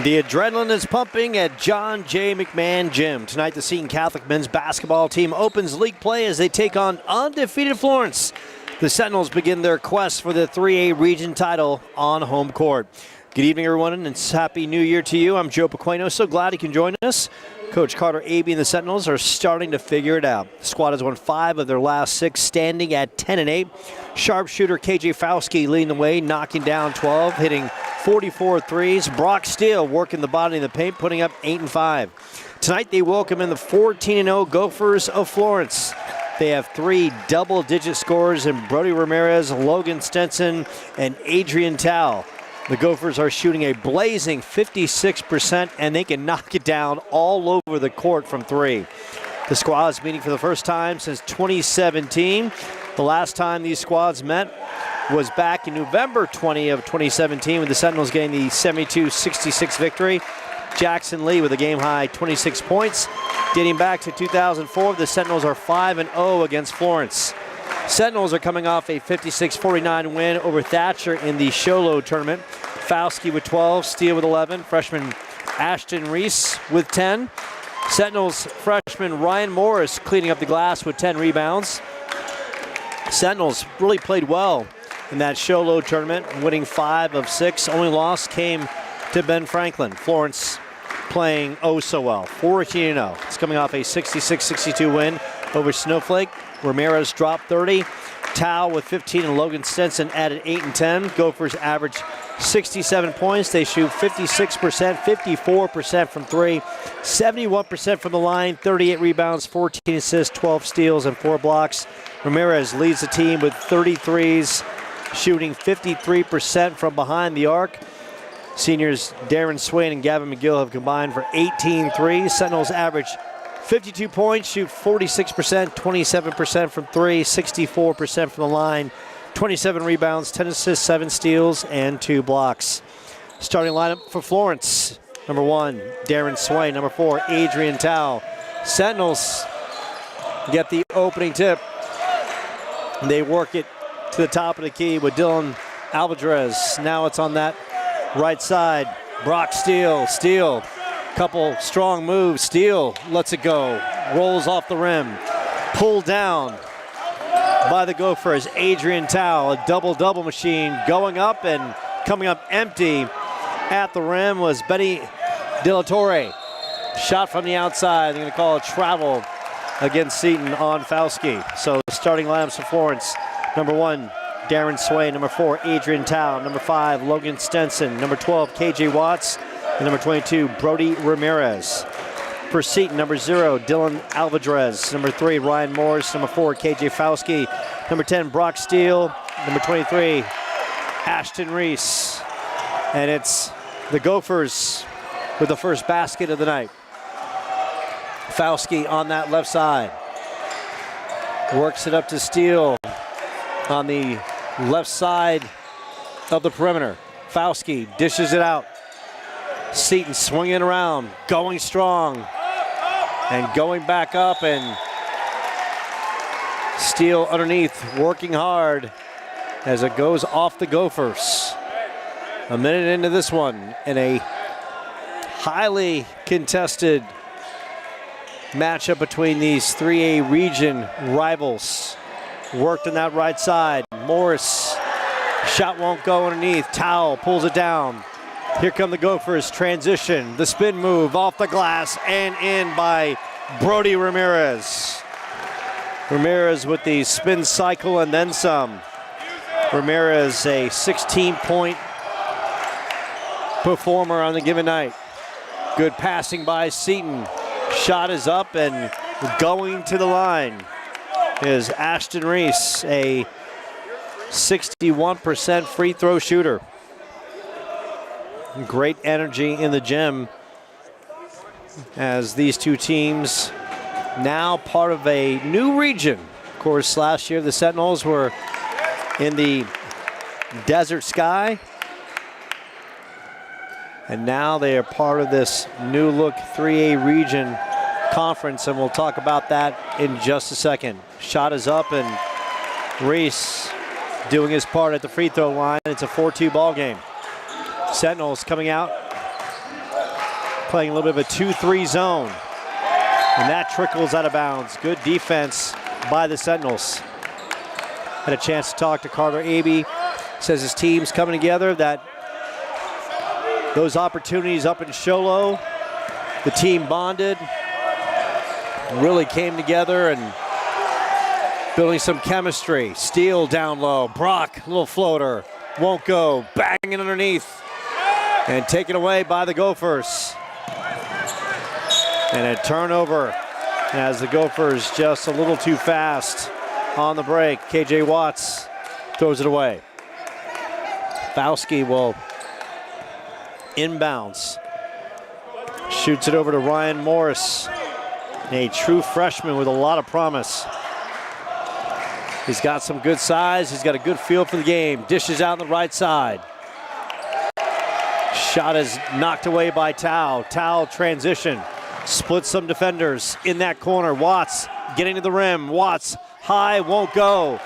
The adrenaline is pumping at John J. McMahon Gym. Tonight, the Seton Catholic men's basketball team opens league play as they take on undefeated Florence. The Sentinels begin their quest for the 3A region title on home court. Good evening, everyone, and Happy New Year to you. I'm Joe Pequeno. So glad you can join us. Coach Carter Abey and the Sentinels are starting to figure it out. The squad has won 5 of their last 6, standing at 10-8. Sharpshooter KJ Fowski leading the way, knocking down 12, hitting 44 threes. Brock Steele working the body in the paint, putting up 8 and 5. Tonight they welcome in the 14-0 Gophers of Florence. They have 3 double-digit scorers in Brody Ramirez, Logan Stenson, and Adrian Tao. The Gophers are shooting a blazing 56%, and they can knock it down all over the court from 3. The squad is meeting for the first time since 2017. The last time these squads met was back in November 2017 when the Sentinels gained the 72-66 victory. Jackson Lee with a game-high 26 points. Dating back to 2004, the Sentinels are 5-0 against Florence. Sentinels are coming off a 56-49 win over Thatcher in the Sholo tournament. Fowski with 12, Steele with 11, freshman Ashton Reese with 10. Sentinels freshman Ryan Morris cleaning up the glass with 10 rebounds. Sentinels really played well in that Sholo tournament, winning 5 of 6. Only loss came to Ben Franklin. Florence playing oh so well, 14-0. It's coming off a 66-62 win over Snowflake. Ramirez dropped 30. Tao with 15 and Logan Stenson added 8 and 10. Gophers average 67 points. They shoot 56%, 54% from 3, 71% from the line, 38 rebounds, 14 assists, 12 steals, and 4 blocks. Ramirez leads the team with 33s, shooting 53% from behind the arc. Seniors Darren Swain and Gavin McGill have combined for 18 threes. Sentinels average 52 points, shoot 46%, 27% from 3, 64% from the line, 27 rebounds, 10 assists, 7 steals, and 2 blocks. Starting lineup for Florence. Number 1, Darren Swain. Number 4, Adrian Tao. Sentinels get the opening tip. They work it to the top of the key with Dylan Alvarez. Now it's on that right side. Brock Steele. Steele. Couple strong moves. Steele lets it go. Rolls off the rim. Pulled down by the Gophers. Adrian Tao, a double-double machine, going up and coming up empty at the rim was Benny De La Torre. Shot from the outside. They're going to call a travel against Seton on Fowski. So starting lineups for Florence. Number 1, Darren Swain. Number 4, Adrian Tao. Number 5, Logan Stenson. Number 12, KJ Watts. And number 22, Brody Ramirez. For Seton, number 0, Dylan Alvarez. Number 3, Ryan Morris. Number 4, KJ Fowski. Number 10, Brock Steele. Number 23, Ashton Reese. And it's the Gophers with the first basket of the night. Fowski on that left side. Works it up to Steele on the left side of the perimeter. Fowski dishes it out. Seton swinging around, going strong, and going back up, and Steele underneath, working hard as it goes off the Gophers. A minute into this one, in a highly contested matchup between these 3A region rivals. Worked on that right side. Morris, shot won't go underneath. Towel pulls it down. Here come the Gophers, transition, the spin move off the glass and in by Brody Ramirez. Ramirez with the spin cycle and then some. Ramirez, a 16-point performer on the given night. Good passing by Seton. Shot is up and going to the line is Ashton Reese, a 61% free throw shooter. Great energy in the gym as these two teams now part of a new region. Of course, last year the Sentinels were in the Desert Sky, and now they are part of this new look 3A region conference, and we'll talk about that in just a second. Shot is up, and Reese doing his part at the free throw line. It's a 4-2 ball game. Sentinels coming out playing a little bit of a 2-3 zone. And that trickles out of bounds. Good defense by the Sentinels. Had a chance to talk to Carter Abey. Says his team's coming together, that those opportunities up in Sholo, the team bonded, really came together and building some chemistry. Steele down low, Brock, little floater, won't go, banging underneath, and taken away by the Gophers. And a turnover as the Gophers just a little too fast on the break. KJ Watts throws it away. Fauski will inbounds. Shoots it over to Ryan Morris, a true freshman with a lot of promise. He's got some good size. He's got a good feel for the game. Dishes out on the right side. Shot is knocked away by Tao. Tao transition. Splits some defenders in that corner. Watts getting to the rim. Watts high, won't go.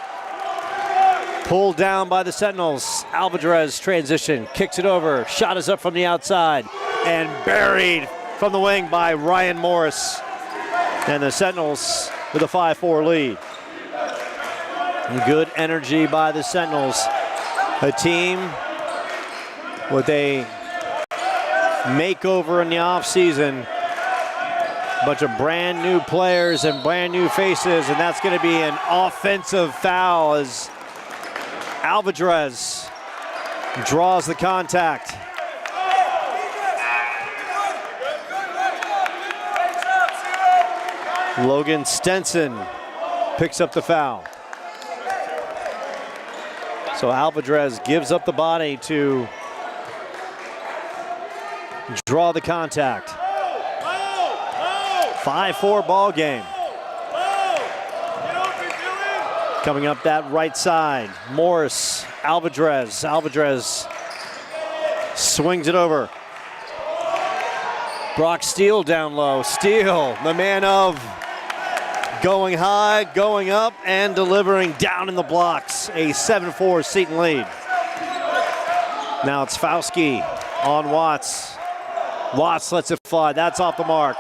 Pulled down by the Sentinels. Alvarez transition, kicks it over. Shot is up from the outside and buried from the wing by Ryan Morris. And the Sentinels with a 5-4 lead. Good energy by the Sentinels. A team with a makeover in the offseason. Bunch of brand new players and brand new faces, and that's going to be an offensive foul as Alvarez draws the contact. Logan Stenson picks up the foul. So Alvarez gives up the body to draw the contact. 5-4 ball game. Coming up that right side, Morris, Alvarez. Alvarez swings it over. Brock Steele down low. Steele, the man of going high, going up, and delivering down in the blocks. A 7-4 Seton lead. Now it's Fauski on Watts. Watts lets it fly. That's off the mark.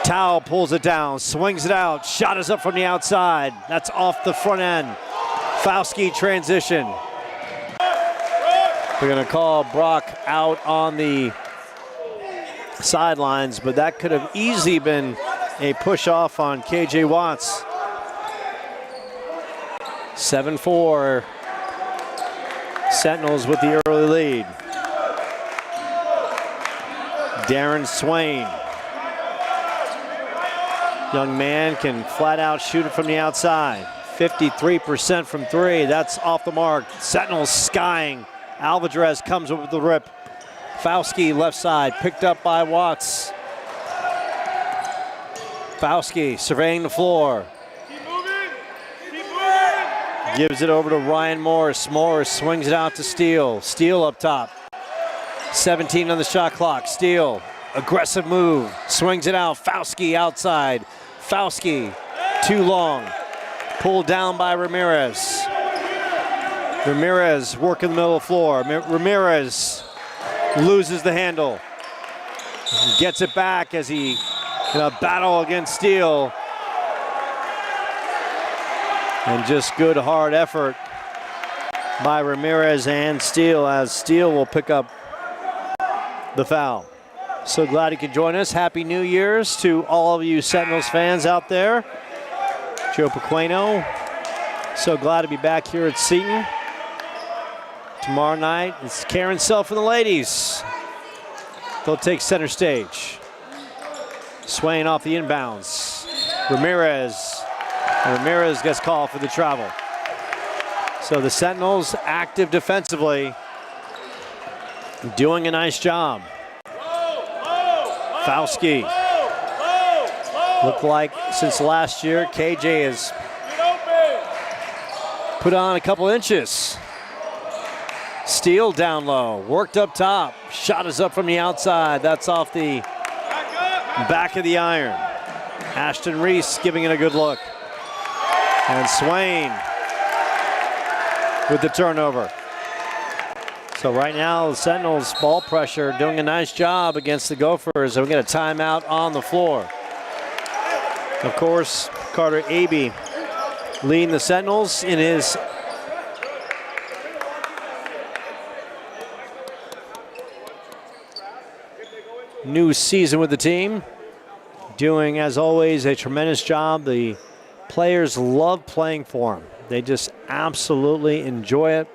Tao pulls it down, swings it out. Shot is up from the outside. That's off the front end. Fauski transition. They're going to call Brock out on the sidelines, but that could have easily been a push off on KJ Watts. 7-4. Sentinels with the early lead. Darren Swain. Young man can flat out shoot it from the outside. 53% from three. That's off the mark. Sentinels skying. Alvarez comes up with the rip. Fauski left side, picked up by Watts. Fauski surveying the floor. Keep moving. Keep moving. Gives it over to Ryan Morris. Morris swings it out to Steele. Steele up top. 17 on the shot clock. Steele, aggressive move. Swings it out. Fauski outside. Fauski, too long. Pulled down by Ramirez. Ramirez working the middle of the floor. Ramirez loses the handle. Gets it back as he in a battle against Steele. And just good hard effort by Ramirez and Steele, as Steele will pick up the foul. So glad you could join us. Happy New Year's to all of you Sentinels fans out there. Joe Pequeno, so glad to be back here at Seton. Tomorrow night, it's Karen Self and the ladies. They'll take center stage. Swain off the inbounds. Ramirez. And Ramirez gets called for the travel. So the Sentinels active defensively, doing a nice job. Fauski. Looked like since last year, KJ has put on a couple inches. Steele down low, worked up top. Shot is up from the outside. That's off the back of the iron. Ashton Reese giving it a good look. And Swain with the turnover. So right now, the Sentinels ball pressure doing a nice job against the Gophers. And we get a timeout on the floor. Of course, Carter Abey leading the Sentinels in his new season with the team. Doing, as always, a tremendous job. The players love playing for him. They just absolutely enjoy it.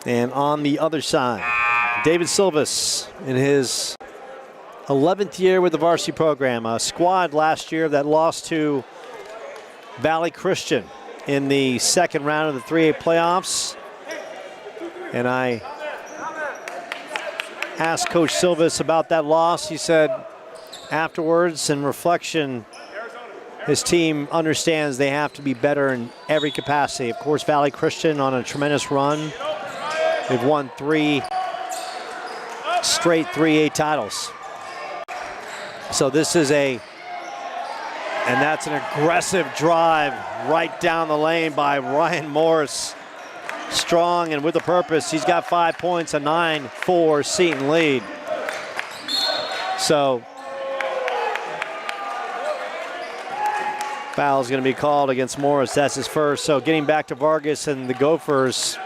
And on the other side, David Silvas in his 11th year with the varsity program. A squad last year that lost to Valley Christian in the second round of the 3A playoffs. And I asked Coach Silvas about that loss. He said afterwards, in reflection, his team understands they have to be better in every capacity. Of course, Valley Christian on a tremendous run. They've won 3 straight 3A titles. So this is and that's an aggressive drive right down the lane by Ryan Morris. Strong and with a purpose. He's got 5 points, a 9-4 Seton lead. So foul's going to be called against Morris. That's his first. So getting back to Vargas and the Gophers,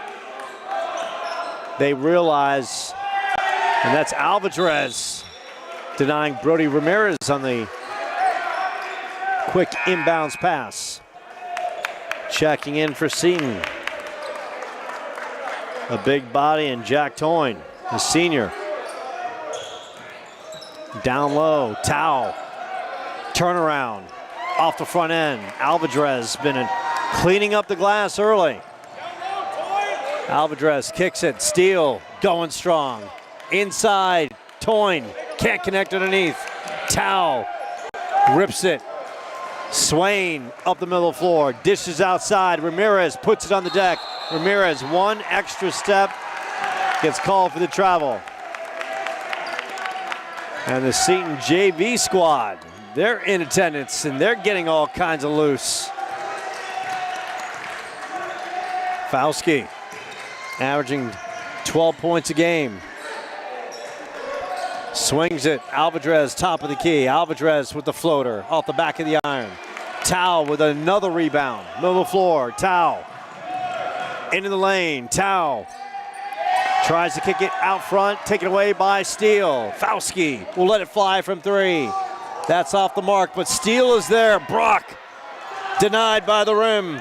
they realize, and that's Alvarez denying Brody Ramirez on the quick inbounds pass. Checking in for Seton. A big body, and Jack Toyne, the senior. Down low, Tao. Turnaround off the front end. Alvarez been cleaning up the glass early. Alvarez kicks it, Steele going strong. Inside, Toyne can't connect underneath. Tao rips it. Swain up the middle of the floor, dishes outside. Ramirez puts it on the deck. Ramirez, one extra step, gets called for the travel. And the Seton JV squad, they're in attendance and they're getting all kinds of loose. Fauski averaging 12 points a game. Swings it, Alvarez top of the key. Alvarez with the floater off the back of the iron. Tao with another rebound, middle of the floor, Tao. Into the lane, Tao tries to kick it out front, taken away by Steele. Fauski will let it fly from 3. That's off the mark, but Steele is there. Brock denied by the rim.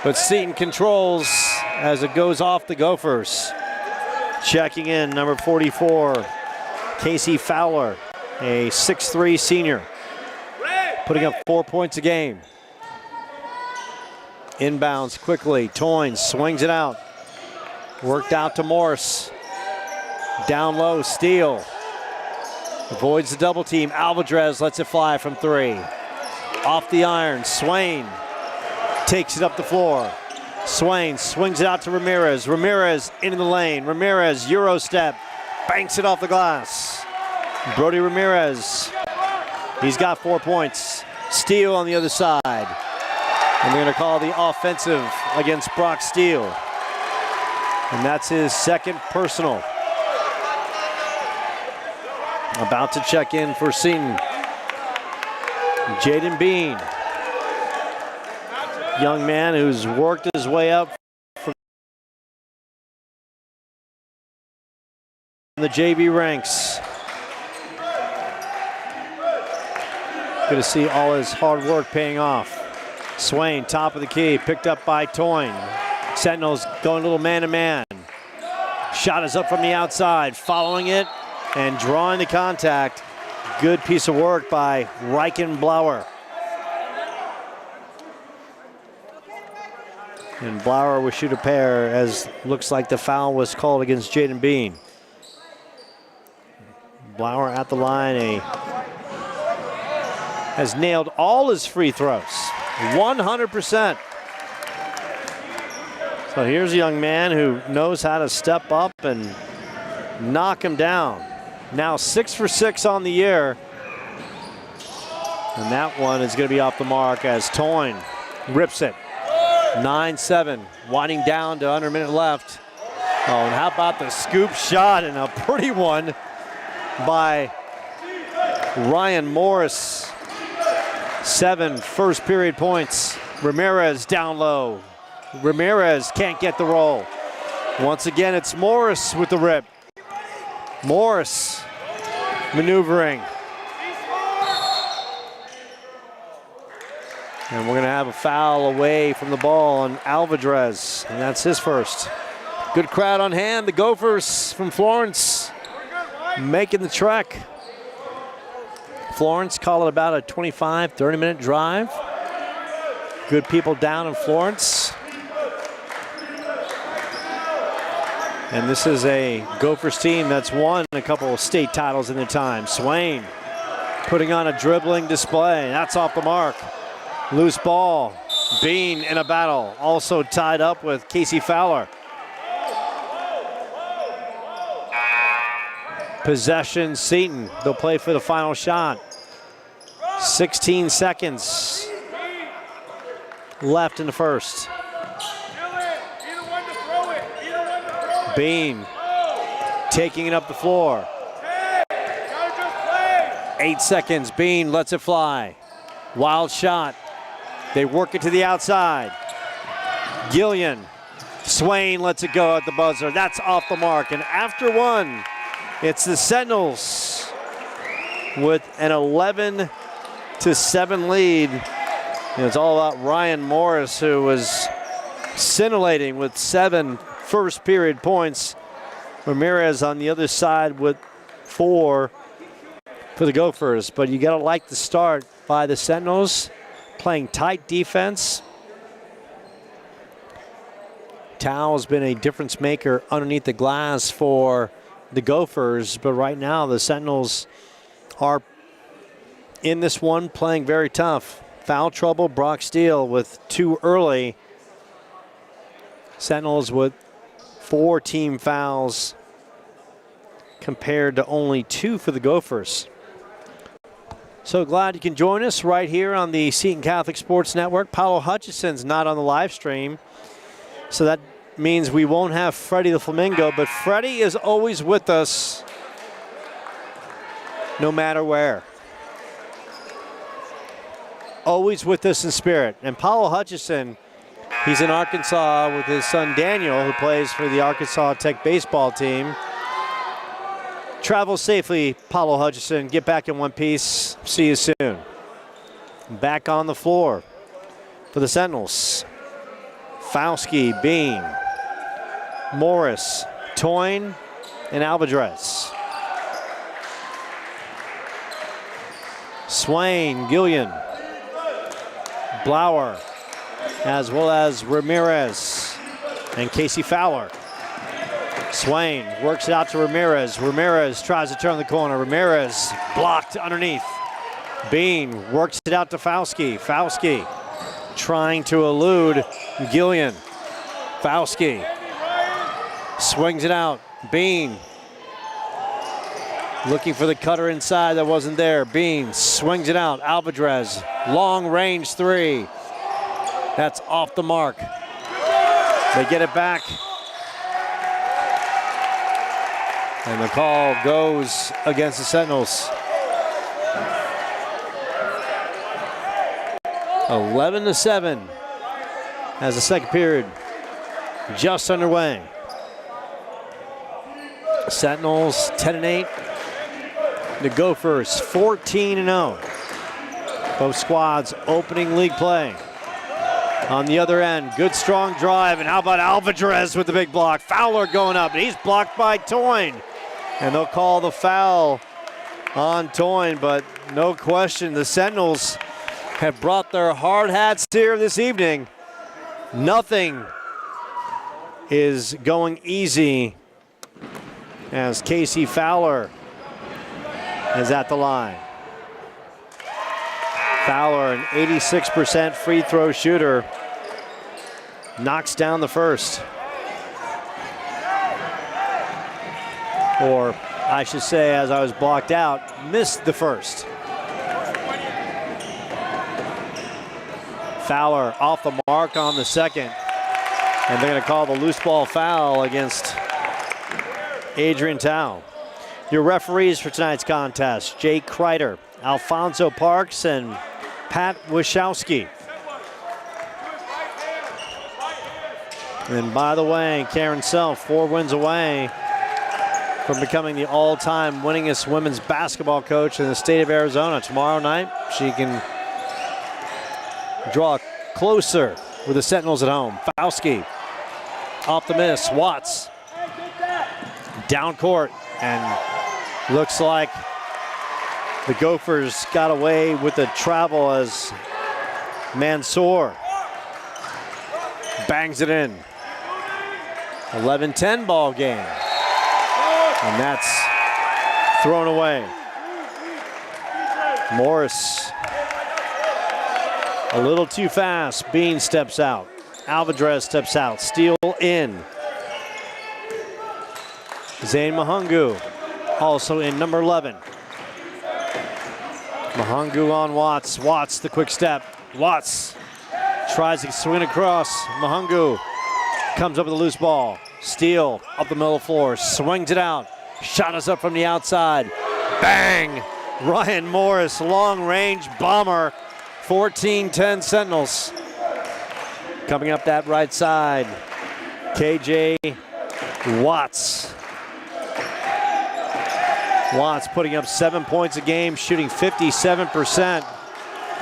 But Seton controls as it goes off the Gophers. Checking in, number 44, Casey Fowler, a 6'3" senior, putting up 4 points a game. Inbounds quickly, Toyne swings it out. Worked out to Morse. Down low, Steele. Avoids the double team. Alvarez lets it fly from 3. Off the iron, Swain takes it up the floor. Swain swings it out to Ramirez. Ramirez into the lane. Ramirez, Euro step, banks it off the glass. Brody Ramirez, he's got 4 points. Steele on the other side. And they're going to call the offensive against Brock Steele. And that's his second personal. About to check in for Seton. Jaden Bean. Young man who's worked his way up from the JV ranks. Good to see all his hard work paying off. Swain, top of the key, picked up by Toyne. Sentinels going a little man-to-man. Shot is up from the outside, following it and drawing the contact. Good piece of work by Reichenblauer. And Blauer will shoot a pair, as looks like the foul was called against Jaden Bean. Blauer at the line, has nailed all his free throws, 100%. So here's a young man who knows how to step up and knock him down. Now 6 for 6 on the year. And that one is going to be off the mark as Toyne rips it. 9-7, winding down to under a minute left. Oh, and how about the scoop shot, and a pretty one by Ryan Morris. 7 first period points. Ramirez down low. Ramirez can't get the roll. Once again, it's Morris with the rip. Morris maneuvering. And we're gonna have a foul away from the ball on Alvarez, and that's his first. Good crowd on hand. The Gophers from Florence making the trek. Florence, call it about a 25, 30-minute drive. Good people down in Florence. And this is a Gophers team that's won a couple of state titles in their time. Swain putting on a dribbling display. That's off the mark. Loose ball. Bean in a battle. Also tied up with Casey Fowler. Possession, Seton. They'll play for the final shot. 16 seconds left in the first. Bean taking it up the floor. 8 seconds. Bean lets it fly. Wild shot. They work it to the outside. Gillian. Swain lets it go at the buzzer. That's off the mark. And after one, it's the Sentinels with an 11-7 lead. And it's all about Ryan Morris, who was scintillating with 7 first period points. Ramirez on the other side with 4 for the Gophers. But you gotta like the start by the Sentinels, playing tight defense. Tao has been a difference maker underneath the glass for the Gophers, but right now the Sentinels are in this one playing very tough. Foul trouble, Brock Steele with 2 early. Sentinels with 4 team fouls compared to only 2 for the Gophers. So glad you can join us right here on the Seton Catholic Sports Network. Paulo Hutchison's not on the live stream, so that means we won't have Freddie the Flamingo, but Freddie is always with us no matter where. Always with us in spirit. And Paulo Hutchison, he's in Arkansas with his son Daniel, who plays for the Arkansas Tech baseball team. Travel safely, Paulo Hutchison. Get back in one piece. See you soon. Back on the floor for the Sentinels. Fowski, Bean, Morris, Toyne, and Alvarez. Swain, Gillian, Blauer, as well as Ramirez and Casey Fowler. Swain works it out to Ramirez. Ramirez tries to turn the corner. Ramirez blocked underneath. Bean works it out to Fowski. Fowski trying to elude Gillian. Fowski swings it out. Bean looking for the cutter inside that wasn't there. Bean swings it out. Alvarez, long range 3. That's off the mark. They get it back. And the call goes against the Sentinels. 11-7 as the second period just underway. Sentinels 10-8. The Gophers 14-0. Both squads opening league play. On the other end, good strong drive, and how about Alvarez with the big block? Fowler going up, and he's blocked by Toyne. And they'll call the foul on Toyne, but no question, the Sentinels have brought their hard hats here this evening. Nothing is going easy as Casey Fowler is at the line. Fowler, an 86% free throw shooter, knocks down the first. Or I should say, as I was blocked out, missed the first. Fowler off the mark on the second. And they're going to call the loose ball foul against Adrian Tao. Your referees for tonight's contest, Jake Kreider, Alfonso Parks, and Pat Wachowski. And by the way, Karen Self, 4 wins away from becoming the all-time winningest women's basketball coach in the state of Arizona. Tomorrow night, she can draw closer with the Sentinels at home. Fowski off the miss. Watts down court, and looks like the Gophers got away with the travel as Mansour bangs it in. 11-10 ball game. And that's thrown away. Morris a little too fast. Bean steps out. Alvarez steps out. Steal in. Zane Mahungu also in, number 11. Mahungu on Watts. Watts the quick step. Watts tries to swing across. Mahungu comes up with a loose ball. Steal up the middle of the floor. Swings it out. Shot is up from the outside. Bang! Ryan Morris, long range bomber. 14-10 Sentinels. Coming up that right side, KJ Watts. Watts putting up 7 points a game, shooting 57%.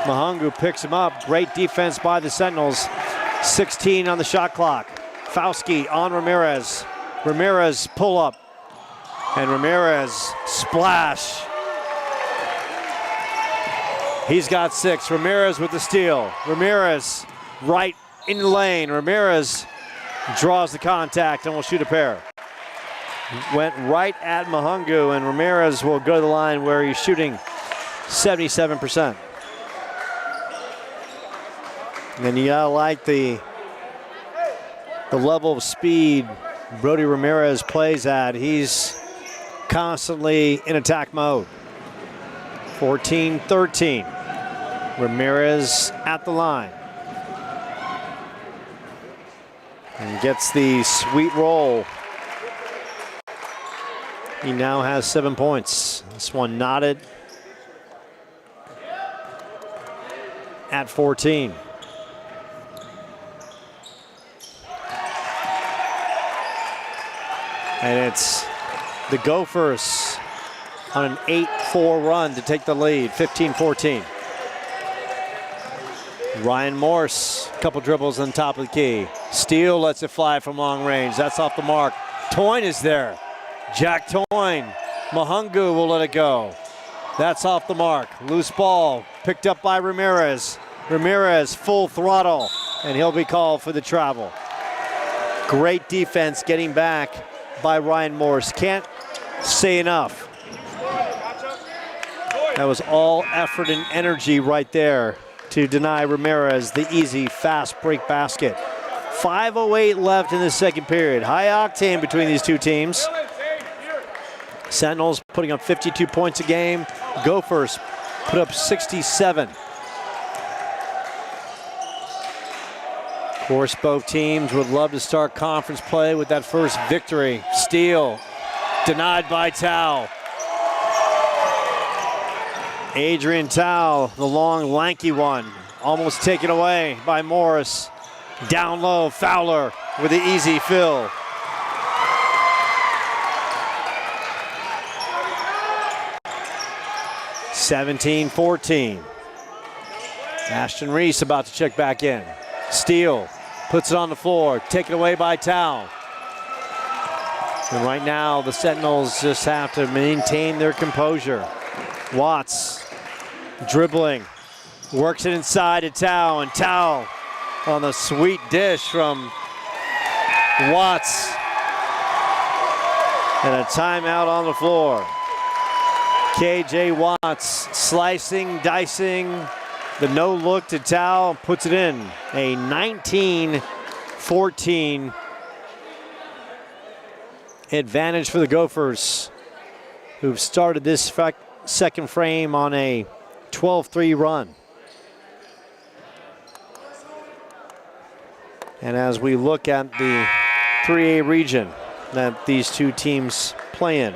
Mahungu picks him up. Great defense by the Sentinels. 16 on the shot clock. Fowski on Ramirez. Ramirez pull up. And Ramirez splash. He's got 6. Ramirez with the steal. Ramirez right in the lane. Ramirez draws the contact and will shoot a pair. Went right at Mahungu, and Ramirez will go to the line where he's shooting 77%. And then you gotta like the level of speed Brody Ramirez plays at. He's constantly in attack mode. 14-13. Ramirez at the line. And gets the sweet roll. He now has 7 points. This one knotted at 14. And it's the Gophers on an 8-4 run to take the lead, 15-14. Ryan Morse, a couple dribbles on top of the key. Steele lets it fly from long range. That's off the mark. Toyne is there. Jack Toyne. Mahungu will let it go. That's off the mark. Loose ball picked up by Ramirez. Ramirez full throttle, and he'll be called for the travel. Great defense getting back by Ryan Morse. Can't say enough. That was all effort and energy right there to deny Ramirez the easy fast break basket. 5:08 left in the second period. High octane between these two teams. Sentinels putting up 52 points a game. Gophers put up 67. Of course, both teams would love to start conference play with that first victory. Steele denied by Tao. Adrian Tao, the long, lanky one, almost taken away by Morris. Down low, Fowler with the easy fill. (17-14). Ashton Reese about to check back in. Steele puts it on the floor, taken away by Tao. And right now, the Sentinels just have to maintain their composure. Watts dribbling, works it inside to Tao, and Tao on the sweet dish from Watts. And a timeout on the floor. KJ Watts slicing, dicing, the no look to Tao, puts it in. A 19-14 advantage for the Gophers, who've started this second frame on a 12-3 run. And as we look at the 3A region that these two teams play in,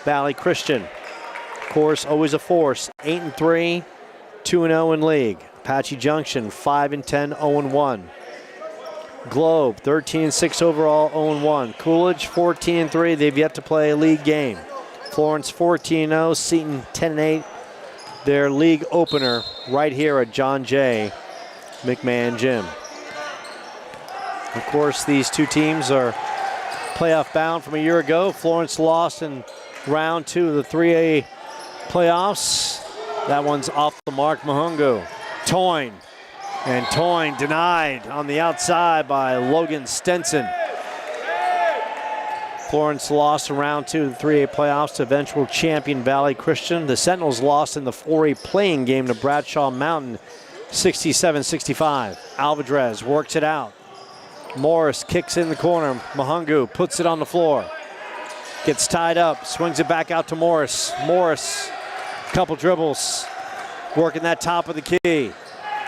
Valley Christian, of course, always a force, 8-3, 2-0 in league. Apache Junction, 5-10, 0-1. Globe, 13-6 overall, 0-1. Coolidge, 14-3. They've yet to play a league game. Florence, 14-0. Seton, 10-8. Their league opener right here at John J. McMahon Gym. Of course, these two teams are playoff bound from a year ago. Florence lost in round 2 of the 3A playoffs. That one's off the mark. Mahungu, Toyne. And Toyne denied on the outside by Logan Stenson. Florence lost in round 2 of the 3A playoffs to eventual champion Valley Christian. The Sentinels lost in the 4A playing game to Bradshaw Mountain, 67-65. Alvarez works it out. Morris kicks in the corner. Mahungu puts it on the floor. Gets tied up, swings it back out to Morris. Morris, couple dribbles, working that top of the key.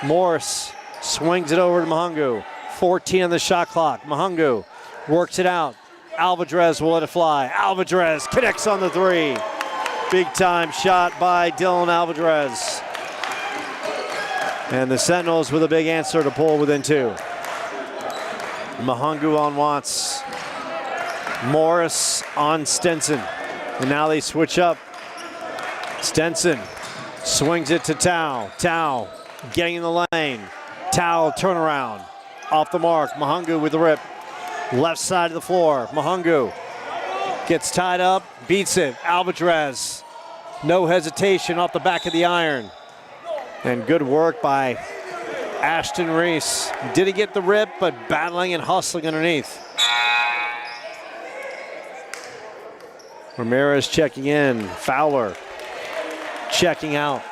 Morris swings it over to Mahungu. 14 on the shot clock. Mahungu works it out. Alvarez will let it fly. Alvarez connects on the 3. Big time shot by Dylan Alvarez. And the Sentinels with a big answer to pull within 2. Mahungu on Watts. Morris on Stenson. And now they switch up. Stenson swings it to Tao. Tao getting in the lane. Tao turnaround. Off the mark. Mahungu with the rip. Left side of the floor. Mahungu gets tied up. Beats it. Alvarez. No hesitation off the back of the iron. And good work by Ashton Reese. Didn't get the rip, but battling and hustling underneath. Ramirez checking in. Fowler checking out.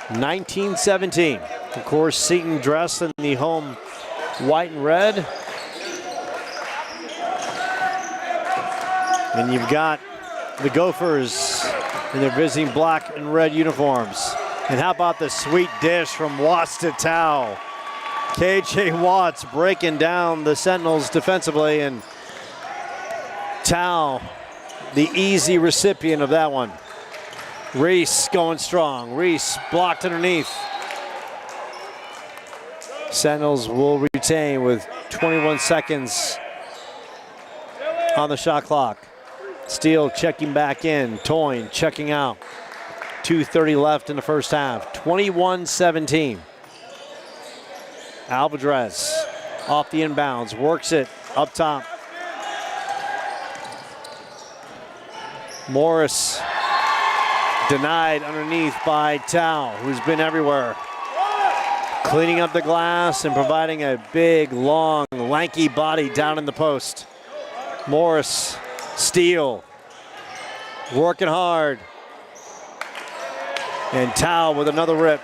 19-17. Of course, Seton dressed in the home white and red. And you've got the Gophers in their visiting black and red uniforms. And how about the sweet dish from Watts to Tao? KJ Watts breaking down the Sentinels defensively, and Tao, the easy recipient of that one. Reese going strong. Reese blocked underneath. Sentinels will retain with 21 seconds on the shot clock. Steele checking back in. Toyne checking out. 2:30 left in the first half. 21-17. Alvarez off the inbounds. Works it up top. Morris denied underneath by Tao, who's been everywhere. Cleaning up the glass and providing a big, long, lanky body down in the post. Morris, Steele, working hard. And Tao with another rip.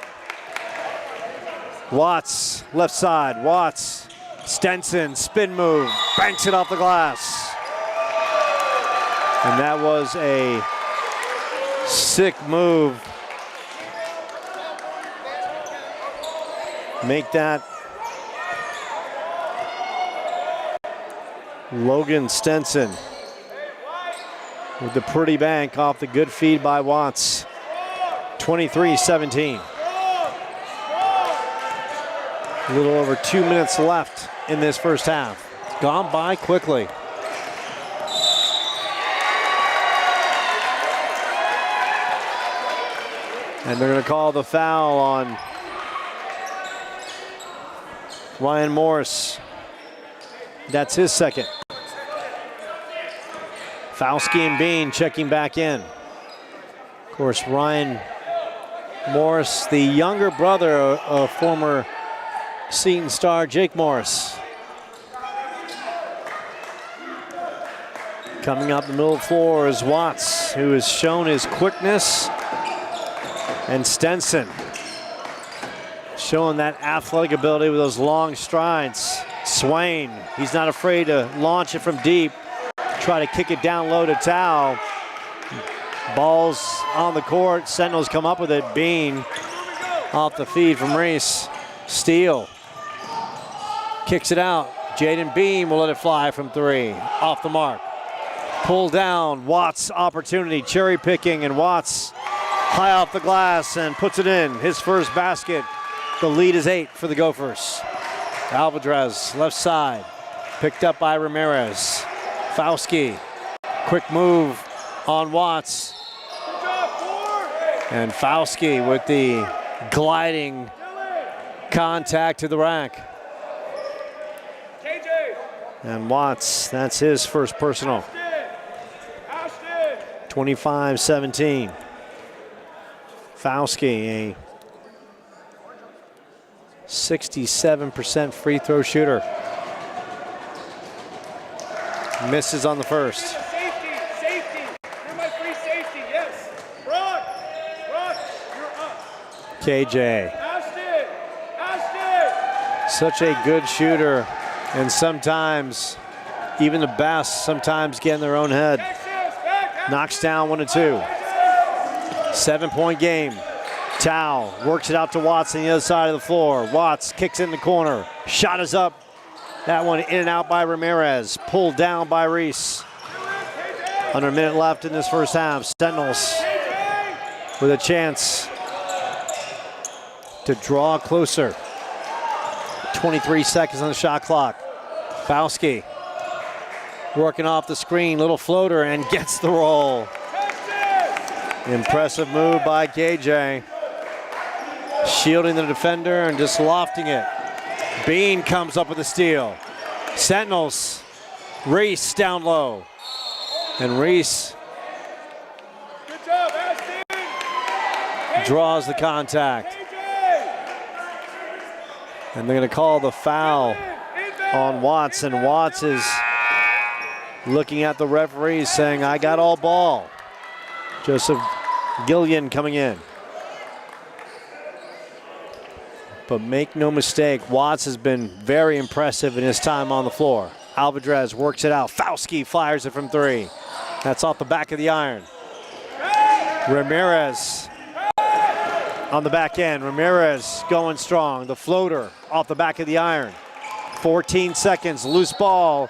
Watts, left side, Watts. Stenson, spin move, banks it off the glass. And that was a sick move. Make that Logan Stenson with the pretty bank off the good feed by Watts. 23-17. A little over 2 minutes left in this first half. It's gone by quickly. And they're going to call the foul on Ryan Morris. That's his second. Fauski and Bean checking back in. Of course, Ryan Morris, the younger brother of former Seton star Jake Morris. Coming up the middle of the floor is Watts, who has shown his quickness. And Stenson showing that athletic ability with those long strides. Swain, he's not afraid to launch it from deep. Try to kick it down low to Tao. Ball's on the court. Sentinels come up with it. Bean off the feed from Reese. Steele kicks it out. Jaden Beam will let it fly from 3. Off the mark. Pull down. Watts opportunity. Cherry picking, and Watts high off the glass and puts it in. His first basket. The lead is 8 for the Gophers. Alvarez, left side. Picked up by Ramirez. Fauski. Quick move on Watts. And Fauski with the gliding contact to the rack. And Watts, that's his first personal. 25-17. Fauski, a 67% free throw shooter. Misses on the first. Safety. You're my free safety, yes. Brock, you're up. KJ. Ashton. Such a good shooter, and sometimes, even the best, sometimes get in their own head. Knocks down 1 and 2. 7-point game. Tao works it out to Watts on the other side of the floor. Watts kicks in the corner. Shot is up. That one in and out by Ramirez. Pulled down by Reese. Under a minute left in this first half. Sentinels with a chance to draw closer. 23 seconds on the shot clock. Fauski working off the screen. Little floater and gets the roll. Impressive move by KJ. Shielding the defender and just lofting it. Bean comes up with a steal. Sentinels. Reese down low. And Reese draws the contact. And they're going to call the foul on Watts. And Watts is looking at the referee saying, I got all ball. Joseph Gillian coming in. But make no mistake, Watts has been very impressive in his time on the floor. Alvarez works it out. Fauski fires it from 3. That's off the back of the iron. Ramirez on the back end. Ramirez going strong. The floater off the back of the iron. 14 seconds, loose ball.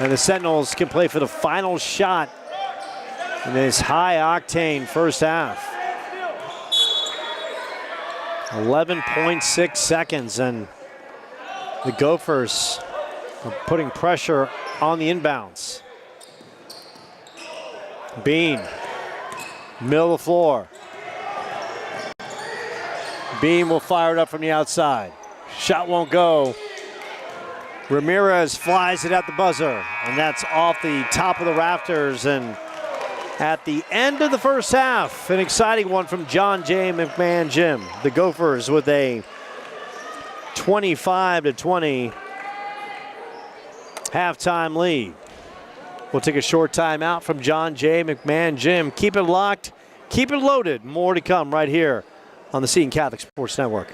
And the Sentinels can play for the final shot in this high-octane first half. 11.6 seconds, and the Gophers are putting pressure on the inbounds. Bean, middle of the floor. Bean will fire it up from the outside. Shot won't go. Ramirez flies it at the buzzer, and that's off the top of the rafters. And at the end of the first half, an exciting one from John J. McMahon Gym. The Gophers with a 25-20 halftime lead. We'll take a short time out from John J. McMahon Gym. Keep it locked, keep it loaded. More to come right here on the Seton Catholic Sports Network.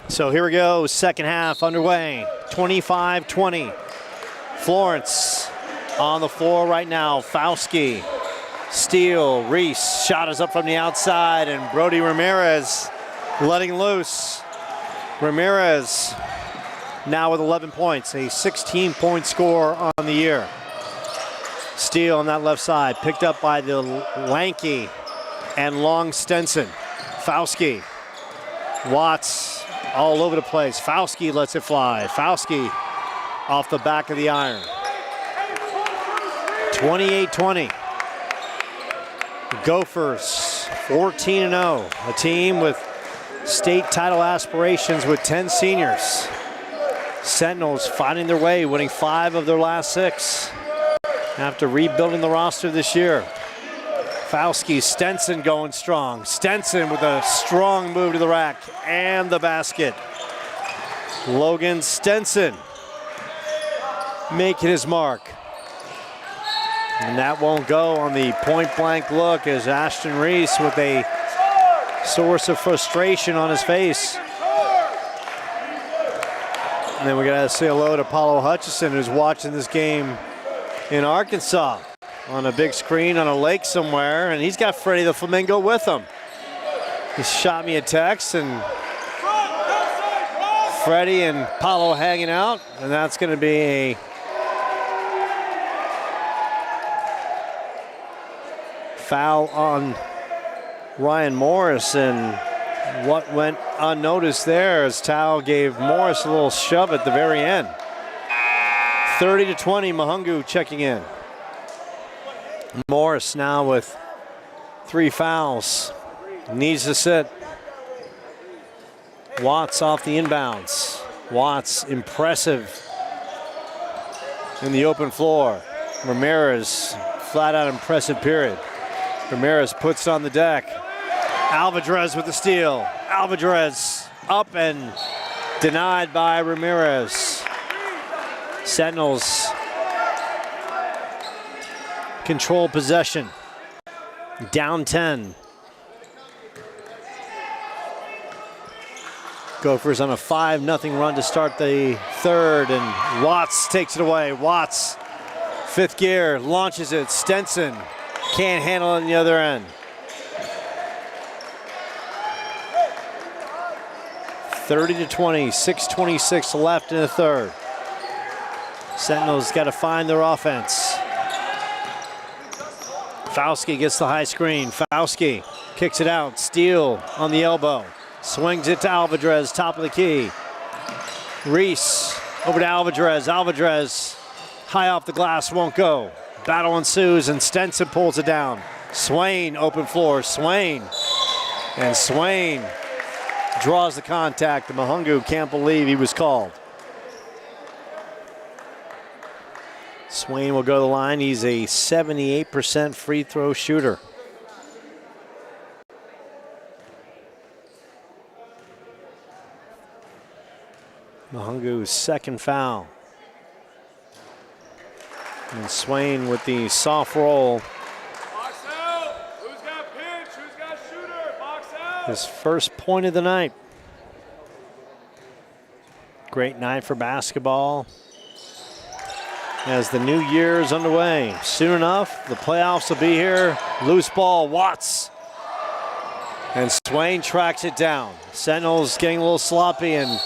So here we go, second half underway, 25-20. Florence on the floor right now. Fauski, steal, Reese, shot is up from the outside, and Brody Ramirez letting loose. Ramirez now with 11 points, a 16-point score on the year. Steal on that left side, picked up by the lanky and long Stenson. Fauski, Watts all over the place. Fauski lets it fly. Fauski off the back of the iron. 28-20. Gophers 14-0, a team with state title aspirations with 10 seniors. Sentinels finding their way, winning 5 of their last 6 after rebuilding the roster this year. Fauski, Stenson going strong. Stenson with a strong move to the rack and the basket. Logan Stenson making his mark. And that won't go on the point-blank look as Ashton Reese with a source of frustration on his face. And then we gotta say hello to Paulo Hutchison, who's watching this game in Arkansas on a big screen on a lake somewhere, and he's got Freddie the Flamingo with him. He shot me a text, and Freddie and Paulo hanging out, and that's gonna be a foul on Ryan Morris, and what went unnoticed there is Tao gave Morris a little shove at the very end. 30-20, Mahungu checking in. Morris now with 3 fouls, needs to sit. Watts off the inbounds. Watts impressive in the open floor. Ramirez, flat out impressive period. Ramirez puts it on the deck. Alvarez with the steal. Alvarez up and denied by Ramirez. Sentinels control possession. Down 10. Gophers on a 5-0 run to start the third, and Watts takes it away. Watts, 5th gear, launches it. Stenson can't handle it on the other end. 30-20, 6:26 left in the third. Sentinels got to find their offense. Fauski gets the high screen. Fauski kicks it out. Steal on the elbow. Swings it to Alvarez, top of the key. Reese over to Alvarez. Alvarez high off the glass, won't go. Battle ensues, and Stenson pulls it down. Swain, open floor. Swain. And Swain draws the contact. And Mahungu can't believe he was called. Swain will go to the line. He's a 78% free throw shooter. Mahungu's 2nd foul. And Swain with the soft roll. Box out. Who's got pinch? Who's got shooter? Box out. His first point of the night. Great night for basketball as the new year is underway. Soon enough, the playoffs will be here. Loose ball, Watts. And Swain tracks it down. Sentinels getting a little sloppy, and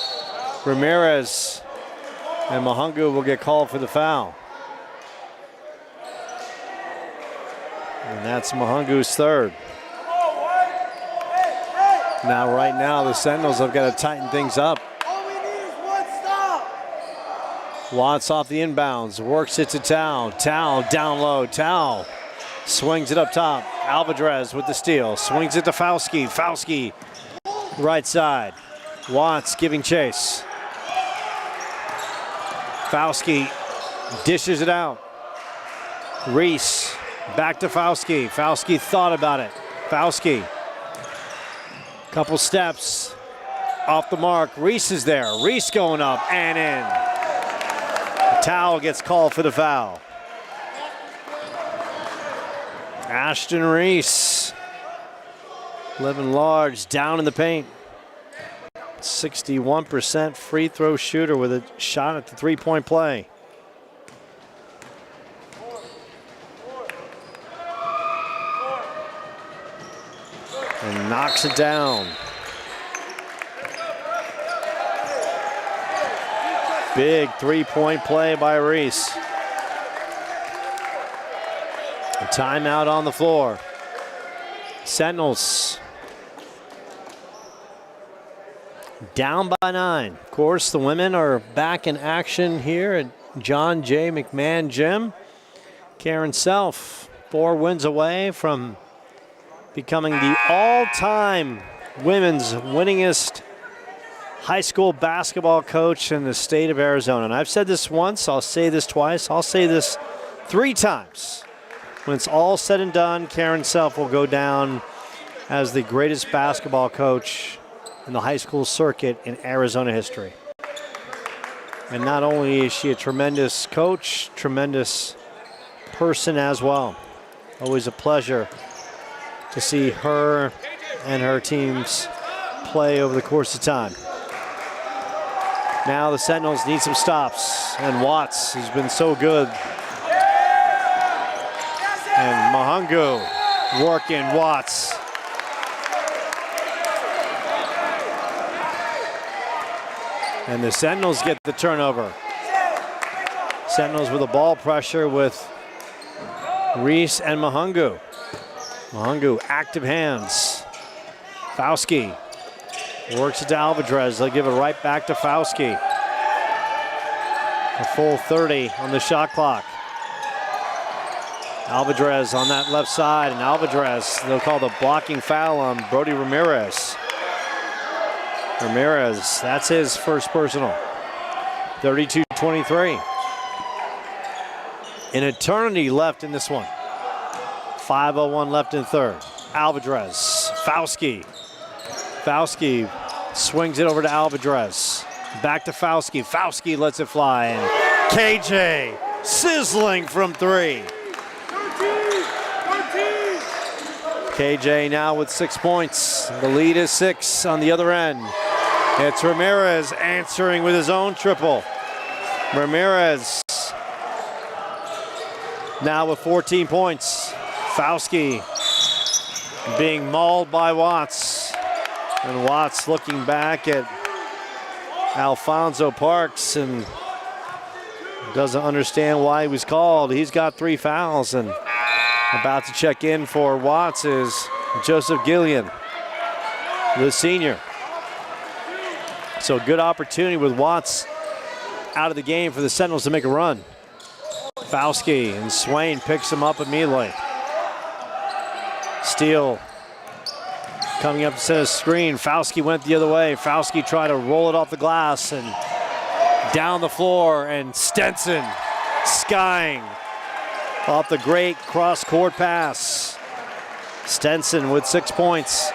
Ramirez and Mahungu will get called for the foul. And that's Mahungu's 3rd. Now, right now, the Sentinels have got to tighten things up. All we need is 1 stop. Watts off the inbounds, works it to Tao. Tao down low. Tao swings it up top. Alvarez with the steal. Swings it to Fauski. Fauski, right side. Watts giving chase. Fauski dishes it out. Reese back to Fauski. Fauski thought about it. Fauski, couple steps off the mark. Reese is there. Reese going up and in. Towel gets called for the foul. Ashton Reese living large down in the paint. 61% free throw shooter with a shot at the three-point play. And knocks it down. Big three-point play by Reese. A timeout on the floor. Sentinels down by 9. Of course, the women are back in action here at John J. McMahon Gym. Karen Self, 4 wins away from becoming the all-time women's winningest high school basketball coach in the state of Arizona. And I've said this once, I'll say this twice, I'll say this 3 times. When it's all said and done, Karen Self will go down as the greatest basketball coach in the high school circuit in Arizona history. And not only is she a tremendous coach, tremendous person as well. Always a pleasure to see her and her teams play over the course of time. Now the Sentinels need some stops, and Watts has been so good. And Mahungu working Watts. And the Sentinels get the turnover. Sentinels with the ball pressure with Reese and Mahungu. Mahungu, active hands. Fauski works it to Alvarez. They'll give it right back to Fauski. A full 30 on the shot clock. Alvarez on that left side, and Alvarez, they'll call the blocking foul on Brody Ramirez. Ramirez, that's his first personal. 32-23. An eternity left in this one. 5:01 left in third. Alvarez, Fauski. Fauski swings it over to Alvarez. Back to Fauski. Fauski lets it fly, and KJ sizzling from 3. KJ now with 6 points. The lead is 6 on the other end. It's Ramirez answering with his own triple. Ramirez now with 14 points. Fauski being mauled by Watts. And Watts looking back at Alfonso Parks and doesn't understand why he was called. He's got 3 fouls, and about to check in for Watts is Joseph Gillian, the senior. So good opportunity with Watts out of the game for the Sentinels to make a run. Fauski and Swain picks him up immediately. Steele coming up to set a screen. Fauski went the other way. Fauski tried to roll it off the glass and down the floor, and Stenson skying off the great cross-court pass. Stenson with 6 points.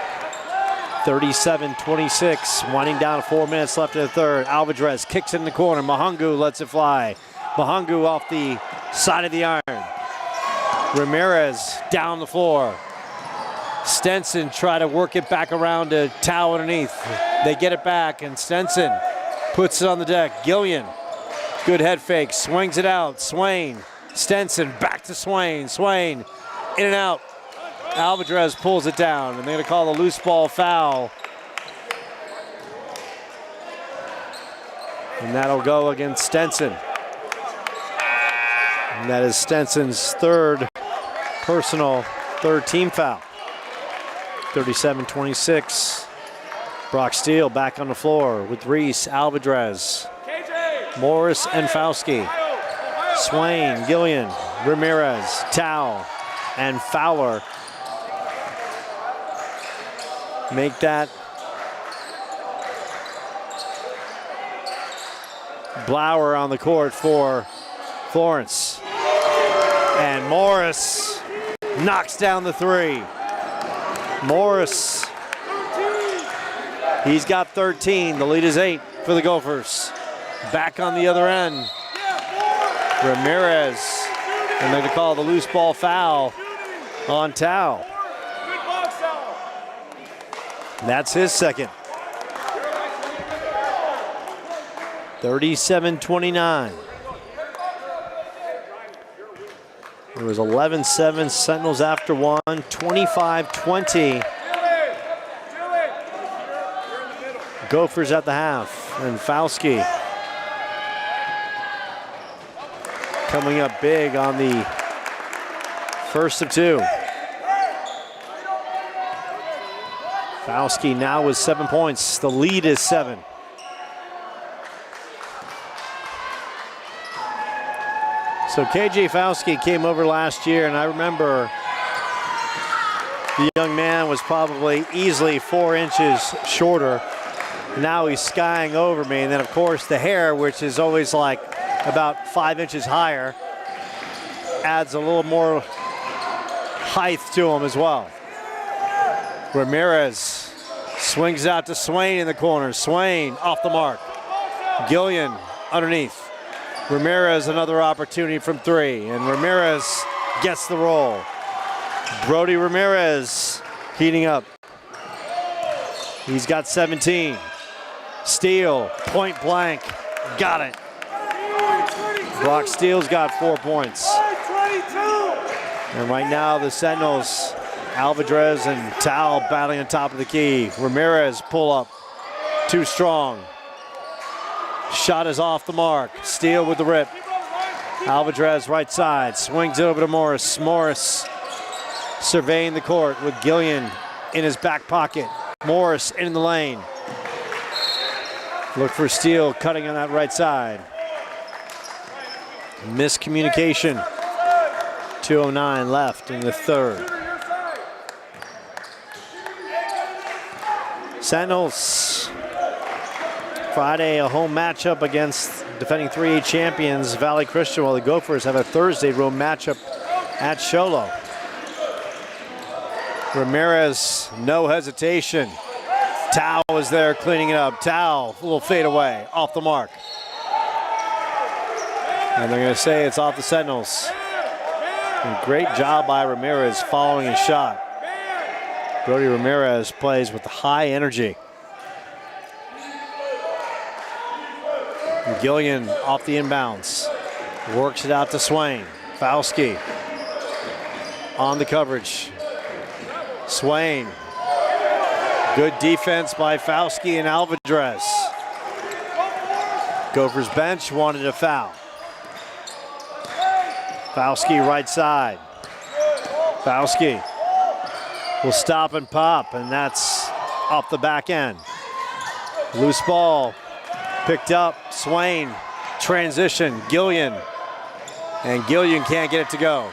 37-26, winding down 4 minutes left in the third. Alvarez kicks it in the corner. Mahungu lets it fly. Mahungu off the side of the iron. Ramirez down the floor. Stenson try to work it back around to Tao underneath. They get it back, and Stenson puts it on the deck. Gillian, good head fake, swings it out. Swain, Stenson, back to Swain. Swain, in and out. Alvarez pulls it down, and they're going to call the loose ball foul. And that'll go against Stenson. And that is Stenson's third personal, third team foul. 37-26. Brock Steele back on the floor with Reese, Alvarez, Morris, and Fauski. Swain, Gillian, Ramirez, Tao, and Fowler make that. Blower on the court for Florence. And Morris knocks down the 3. Morris, he's got 13. The lead is 8 for the Gophers. Back on the other end, Ramirez, and they're going to call the loose ball foul on Tao. That's his second. 37-29. It was 11-7, Sentinels after one, 25-20. Gophers at the half, and Fauski coming up big on the first of two. Fauski now with 7 points. The lead is 7. So KJ Fauski came over last year, and I remember the young man was probably easily 4 inches shorter. Now he's skying over me, and then of course the hair, which is always like about 5 inches higher, adds a little more height to him as well. Ramirez swings out to Swain in the corner. Swain off the mark. Gillian underneath. Ramirez another opportunity from 3, and Ramirez gets the roll. Brody Ramirez heating up. He's got 17. Steele, point blank, got it. Brock Steele's got 4 points. And right now the Sentinels, Alvarez and Tao battling on top of the key. Ramirez pull up, too strong. Shot is off the mark. Steele with the rip. Alvarez right side, swings it over to Morris. Morris surveying the court with Gillian in his back pocket. Morris in the lane. Look for Steele cutting on that right side. Miscommunication. 2:09 left in the third. Sentinels, Friday a home matchup against defending 3A champions Valley Christian, while the Gophers have a Thursday road matchup at Sholo. Ramirez, no hesitation. Tao is there cleaning it up. Tao, a little fade away, off the mark. And they're going to say it's off the Sentinels. And great job by Ramirez following his shot. Brody Ramirez plays with high energy. And Gillian off the inbounds. Works it out to Swain. Fauski on the coverage. Swain. Good defense by Fauski and Alvarez. Gophers bench wanted a foul. Fauski right side. Fauski will stop and pop, and that's off the back end. Loose ball picked up. Swain transition. Gillian. And Gillian can't get it to go.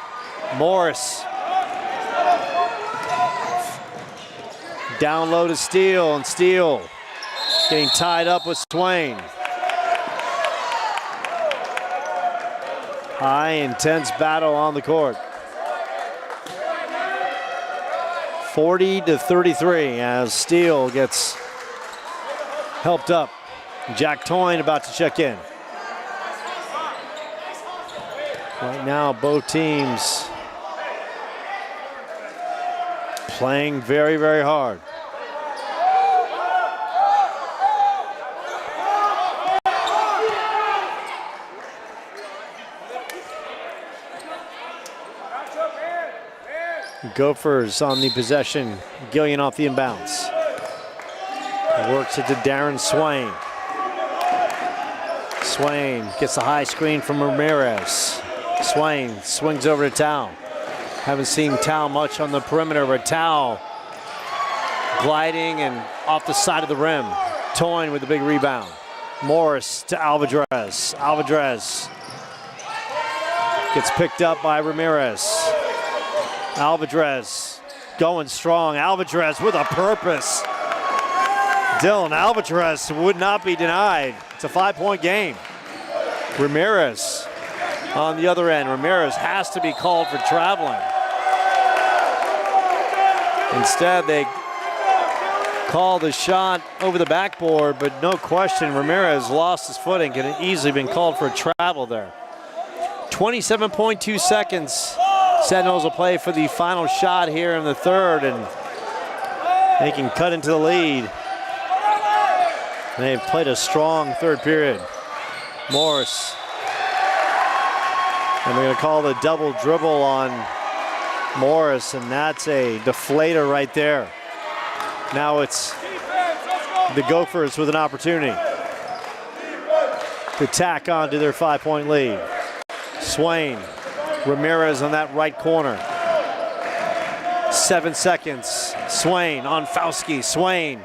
Morris. Down low to Steele, and Steele getting tied up with Swain. High, intense battle on the court. 40-33 as Steele gets helped up. Jack Toyne about to check in. Right now, both teams playing very, very hard. Gophers on the possession. Gillian off the inbounds. Works it to Darren Swain. Swain gets the high screen from Ramirez. Swain swings over to Tao. Haven't seen Tao much on the perimeter, but Tao gliding and off the side of the rim. Toyne with the big rebound. Morris to Alvarez. Alvarez gets picked up by Ramirez. Alvarez going strong. Alvarez with a purpose. Dylan Alvarez would not be denied. It's a 5-point game. Ramirez on the other end. Ramirez has to be called for traveling. Instead, they call the shot over the backboard, but no question, Ramirez lost his footing. Could have easily been called for a travel there. 27.2 seconds. Sentinels will play for the final shot here in the third, and they can cut into the lead. They've played a strong third period. Morris. And they're going to call the double dribble on Morris, and that's a deflator right there. Now it's the Gophers with an opportunity to tack on to their 5-point lead. Swain, Ramirez on that right corner. 7 seconds. Swain on Fauski. Swain.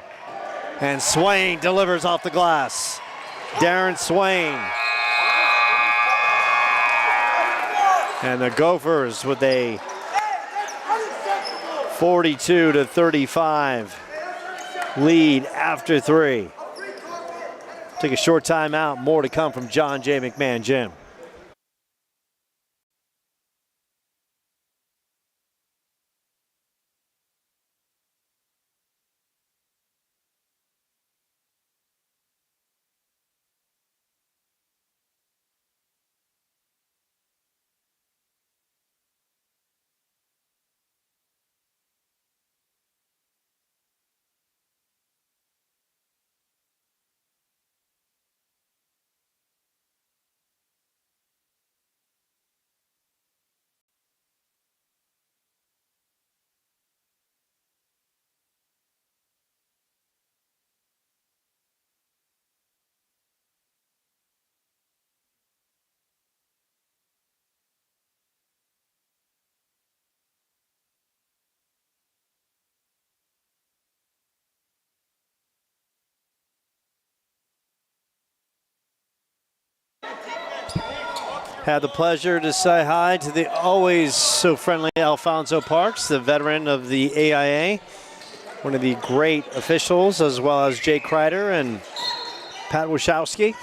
And Swain delivers off the glass. Darren Swain. And the Gophers with a 42-35 lead after 3. Take a short time out. More to come from John J. McMahon Gym. Had the pleasure to say hi to the always so friendly Alfonso Parks, the veteran of the AIA, one of the great officials, as well as Jay Kreider and Pat Wachowski.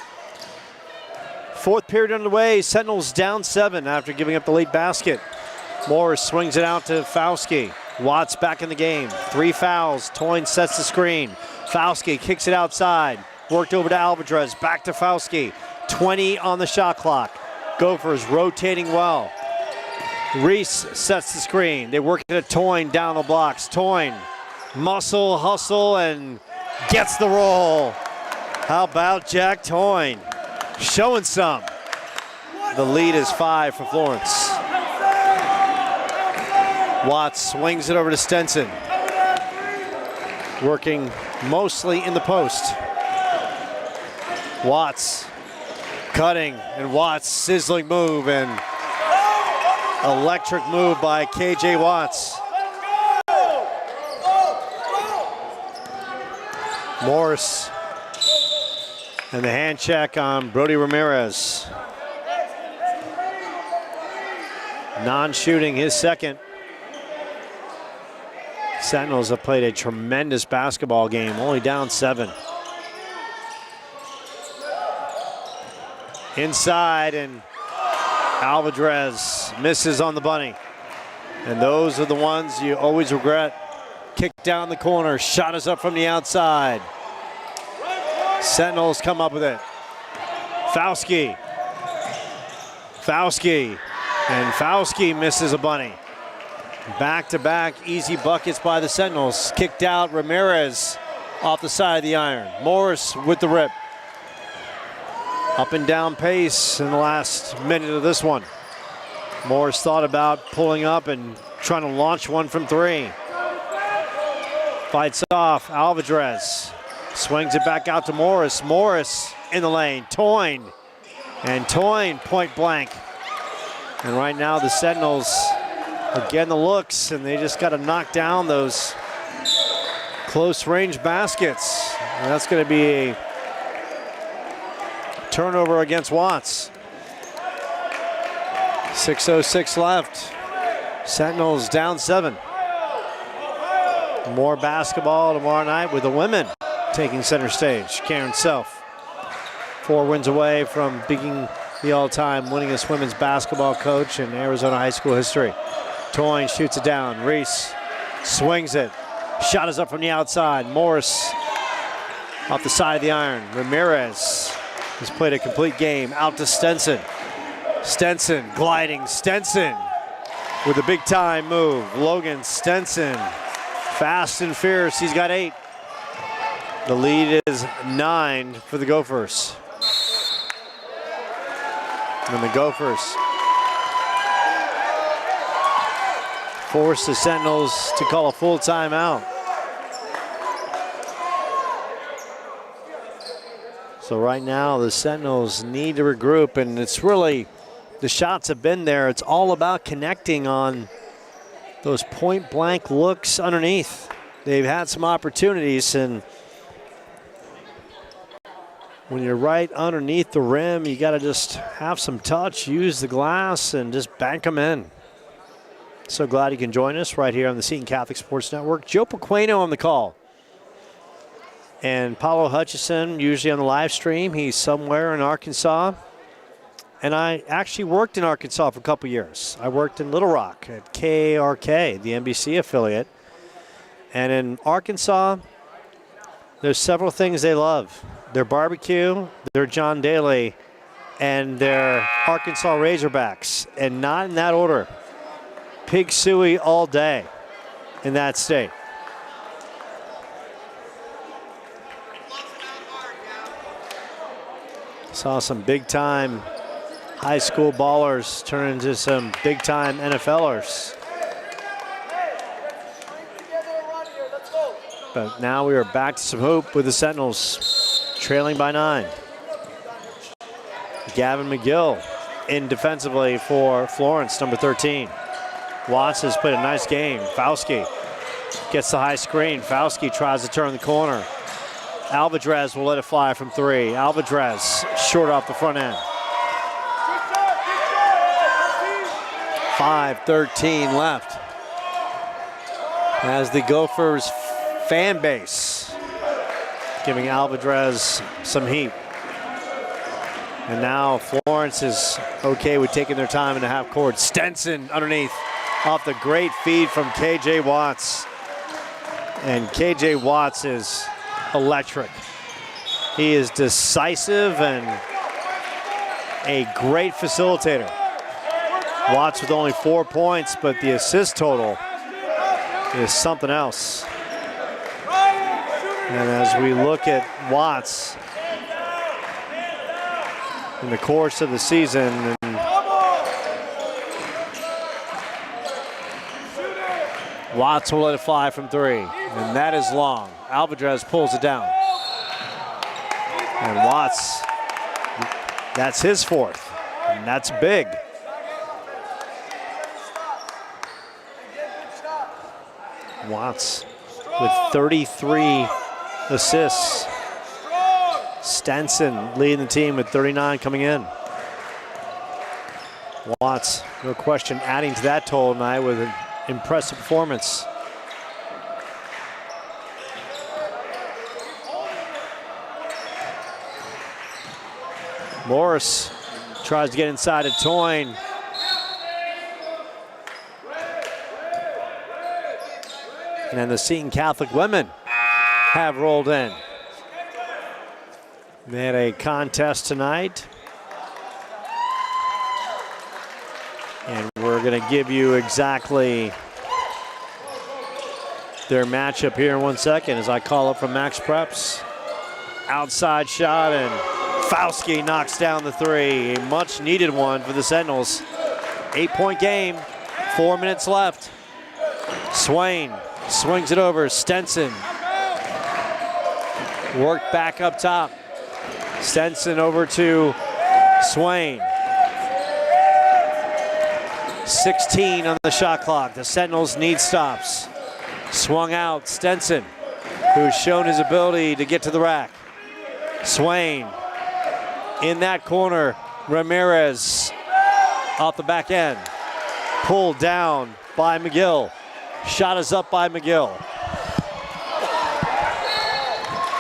Fourth period underway, Sentinels down 7 after giving up the late basket. Morris swings it out to Fauski. Watts back in the game. 3 fouls. Toyne sets the screen. Fauski kicks it outside. Worked over to Alvarez. Back to Fauski. 20 on the shot clock. Gophers rotating well. Reese sets the screen. They work it at Toyne down the blocks. Toyne, muscle, hustle, and gets the roll. How about Jack Toyne? Showing some. The lead is 5 for Florence. Watts swings it over to Stenson. Working mostly in the post. Watts cutting, and Watts sizzling move, and electric move by KJ Watts. Morris and the hand check on Brody Ramirez. Non-shooting his second. Sentinels have played a tremendous basketball game, only down 7. Inside, and Alvarez misses on the bunny. And those are the ones you always regret. Kick down the corner, shot is up from the outside. Sentinels come up with it. Fauski. And Fauski misses a bunny. Back-to-back easy buckets by the Sentinels. Kicked out, Ramirez off the side of the iron. Morris with the rip. Up and down pace in the last minute of this one. Morris thought about pulling up and trying to launch one from 3. Fights off, Alvarez. Swings it back out to Morris. Morris in the lane, Toyne. And Toyne point blank. And right now the Sentinels are getting the looks, and they just got to knock down those close range baskets. And that's going to be a turnover against Watts. 6:06 left. Sentinels down 7. More basketball tomorrow night with the women taking center stage. Karen Self, 4 wins away from being the all-time winningest women's basketball coach in Arizona high school history. Toyne shoots it down. Reese swings it. Shot is up from the outside. Morris off the side of the iron. Ramirez has played a complete game. Out to Stenson. Stenson gliding. Stenson with a big time move. Logan Stenson, fast and fierce. He's got 8. The lead is 9 for the Gophers. And the Gophers force the Sentinels to call a full timeout. So right now the Sentinels need to regroup, and it's really, the shots have been there. It's all about connecting on those point blank looks underneath. They've had some opportunities, and when you're right underneath the rim, you got to just have some touch, use the glass, and just bank them in. So glad you can join us right here on the Seton Catholic Sports Network. Joe Pequeno on the call. And Paulo Hutchison, usually on the live stream. He's somewhere in Arkansas. And I actually worked in Arkansas for a couple years. I worked in Little Rock at KRK, the NBC affiliate. And in Arkansas, there's several things they love. Their barbecue, their John Daly, and their Arkansas Razorbacks. And not in that order. Pig suey all day in that state. Saw some big-time high school ballers turn into some big-time NFLers. But now we are back to some hoop with the Sentinels trailing by 9. Gavin McGill in defensively for Florence, number 13. Watts has played a nice game. Fauski gets the high screen. Fauski tries to turn the corner. Alvarez will let it fly from 3. Alvarez short off the front end. 5:13 left. As the Gophers fan base giving Alvarez some heat. And now Florence is okay with taking their time in the half court. Stenson underneath off the great feed from KJ Watts. And KJ Watts is electric. He is decisive and a great facilitator. Watts with only 4 points, but the assist total is something else. And as we look at Watts in the course of the season, Watts will let it fly from 3, and that is long. Alvarez pulls it down. And Watts, that's his 4th, and that's big. Watts with 33 assists. Stenson leading the team with 39 coming in. Watts, no question, adding to that total tonight with an impressive performance. Morris tries to get inside to Toyne. And then the Seton Catholic women have rolled in. They had a contest tonight. And we're going to give you exactly their matchup here in 1 second as I call up from Max Preps. Outside shot, and Fauski knocks down the 3. A much needed one for the Sentinels. 8-point game, 4 minutes left. Swain swings it over. Stenson worked back up top. Stenson over to Swain. 16 on the shot clock. The Sentinels need stops. Swung out, Stenson, who's shown his ability to get to the rack. Swain in that corner. Ramirez off the back end. Pulled down by McGill. Shot is up by McGill.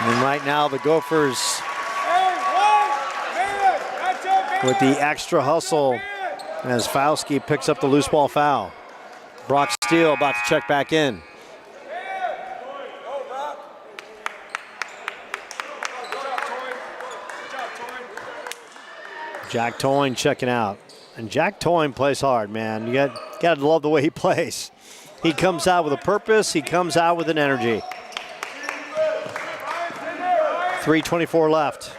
And right now the Gophers with the extra hustle as Fauski picks up the loose ball foul. Brock Steele about to check back in. Jack Toyne checking out. And Jack Toyne plays hard, man. You got to love the way he plays. He comes out with a purpose. He comes out with an energy. 3:24 left.